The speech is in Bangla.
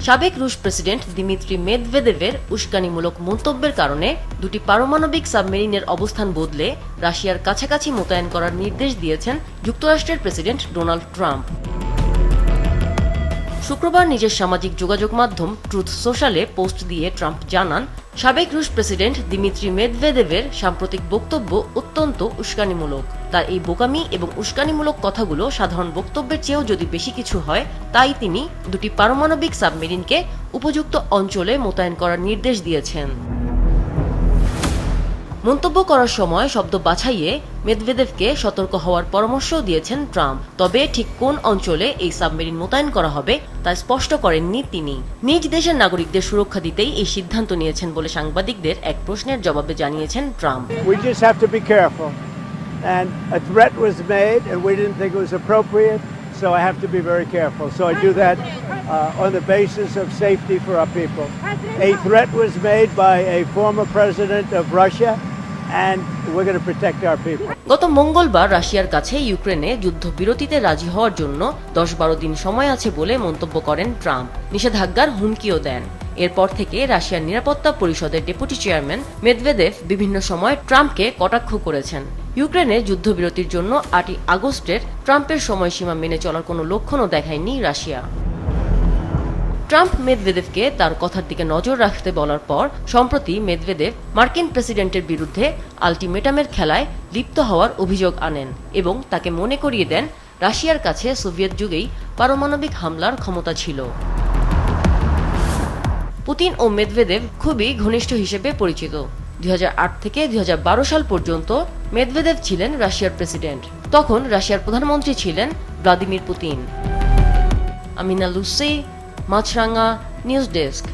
সাবেক রুশ প্রেসিডেন্ট দিমিত্রি মেদভেদেভের উস্কানিমূলক মন্তব্যের কারণে দুটি পারমাণবিক সাবমেরিনের অবস্থান বদলে রাশিয়ার কাছাকাছি মোতায়েন করার নির্দেশ দিয়েছেন যুক্তরাষ্ট্রের প্রেসিডেন্ট ডোনাল্ড ট্রাম্প। শুক্রবার নিজের সামাজিক যোগাযোগ মাধ্যম ট্রুথ সোশ্যালে পোস্ট দিয়ে ট্রাম্প জানান, সাবেক রুশ প্রেসিডেন্ট দিমিত্রি মেদভেদেভের সাম্প্রতিক বক্তব্য অত্যন্ত উস্কানিমূলক। তার এই বোকামি এবং উস্কানিমূলক কথাগুলো সাধারণ বক্তব্যের চেয়েও যদি বেশি কিছু হয়, তাই তিনি দুটি পারমাণবিক সাবমেরিনকে উপযুক্ত অঞ্চলে মোতায়েন করার নির্দেশ দিয়েছেন। মন্তব্য করার সময় শব্দ বাছাইয়ে মেদভেদেভকে সতর্ক হওয়ার পরামর্শও দিয়েছেন ট্রাম্প। তবে ঠিক কোন অঞ্চলে এই সাবমেরিন মোতায়েন করা হবে তা স্পষ্ট করেননি তিনি। নিজ দেশের নাগরিকদের সুরক্ষা দিতেই এই সিদ্ধান্ত নিয়েছেন বলে সাংবাদিকদের এক প্রশ্নের জবাবে জানিয়েছেন Trump. We just have to be careful. And a threat was made and we didn't think it was appropriate, so I have to be very careful. So I do that on the basis of safety for our people. A threat was made by a former president of Russia, and we're going to protect our people. গত মঙ্গলবার রাশিয়ার কাছে ইউক্রেনে যুদ্ধবিরতিতে রাজি হওয়ার জন্য 10-12 দিন সময় আছে বলে মন্তব্য করেন ট্রাম্প। নিষেধাজ্ঞার হুমকিও দেন। এরপর থেকে রাশিয়ার নিরাপত্তা পরিষদের ডেপুটি চেয়ারম্যান মেদভেদেভ বিভিন্ন সময় ট্রাম্পকে কটাক্ষ করেছেন। ইউক্রেনে যুদ্ধবিরতির জন্য 8 আগস্টের ট্রাম্পের সময়সীমা মেনে চলার কোনো লক্ষণও দেখায়নি রাশিয়া। ট্রাম্প মেদভেদেভকে তার কথার দিকে নজর রাখতে বলার পর সম্প্রতি মেদভেদেভ মার্কিন প্রেসিডেন্টের বিরুদ্ধে আল্টিমেটামের খেলায় লিপ্ত হওয়ার অভিযোগ আনেন এবং তাকে মনে করিয়ে দেন রাশিয়ার কাছে সোভিয়েত যুগেই পারমাণবিক হামলার ক্ষমতা ছিল। পুতিন ও মেদভেদেভ খুবই ঘনিষ্ঠ হিসেবে পরিচিত। 2008 থেকে 2012 সাল পর্যন্ত মেদভেদেভ ছিলেন রাশিয়ার প্রেসিডেন্ট। তখন রাশিয়ার প্রধানমন্ত্রী ছিলেন ভ্লাদিমির পুতিন। আমিনা লুসি, মাছরাঙ্গা নিউজ ডেস্ক।